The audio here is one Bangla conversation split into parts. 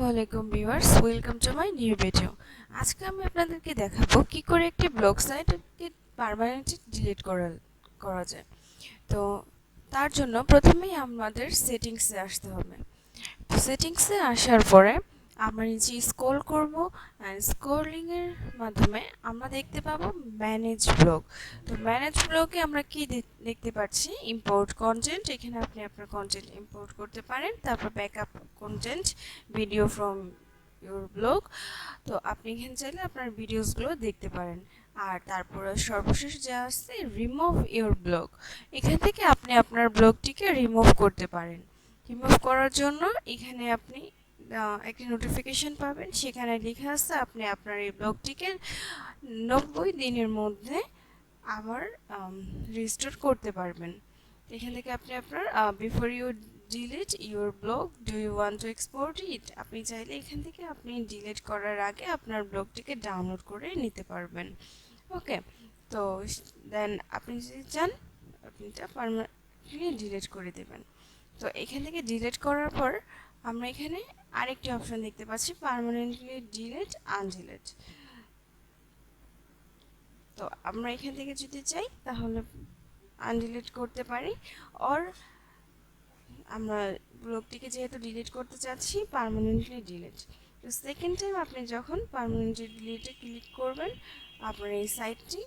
আসসালামু আলাইকুম viewers, welcome to my new video. আজকে আমি আপনাদেরকে দেখাবো কি করে একটি ব্লগ সাইটকে পার্মানেন্টলি ডিলিট করা যায়। তো তার জন্য প্রথমেই আমাদের সেটিংসে আসতে হবে। তো সেটিংসে আসার পরে আমরা নিচে স্ক্রল করব, আর স্ক্রলিংয়ের মাধ্যমে আমরা দেখতে পাবো ম্যানেজ ব্লগ। তো ম্যানেজ ব্লগে আমরা কি দেখতে পাচ্ছি, ইম্পোর্ট কন্টেন্ট। এখানে আপনি আপনার কন্টেন্ট ইম্পোর্ট করতে পারেন। তারপর backup content, video from your blog. তো আপনি এখানে চাইলে আপনার ভিডিওসগুলো দেখতে পারেন। আর তারপরে সর্বশেষ যা আসছে রিমুভ ইউর ব্লগ, এখান থেকে আপনি আপনার ব্লগটিকে রিমুভ করতে পারেন। রিমুভ করার জন্য এখানে আপনি একটি নোটিফিকেশন পাবেন, সেখানে লেখা আছে আপনি আপনার এই ব্লগটিকে 90 দিনের মধ্যে আবার রিস্টোর করতে পারবেন। এখান থেকে আপনি আপনার before you delete your blog, do you want to export it, আপনি চাইলে এখান থেকে আপনি ডিলিট করার আগে আপনার ব্লগটিকে ডাউনলোড করে নিতে পারবেন। ওকে, তো দেন আপনি যদি চান আপনি এটা পারমানেন্টলি ডিলিট করে দেবেন। তো এখান থেকে ডিলিট করার পর আমরা এখানে আরেকটি অপশন দেখতে পাচ্ছি, পার্মানেন্টলি ডিলিট আনডিলিট। তো আমরা এখান থেকে যদি চাই তাহলে আনডিলিট করতে পারি, অর আমরা ব্লগটিকে যেহেতু ডিলিট করতে চাচ্ছি পার্মানেন্টলি ডিলিট। তো সেকেন্ড টাইম আপনি যখন পার্মানেন্টলি ডিলিটে ক্লিক করবেন, আপনার এই সাইটটি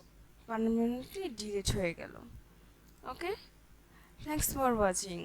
পার্মানেন্টলি ডিলিট হয়ে গেল। ওকে, থ্যাংকস ফর ওয়াচিং।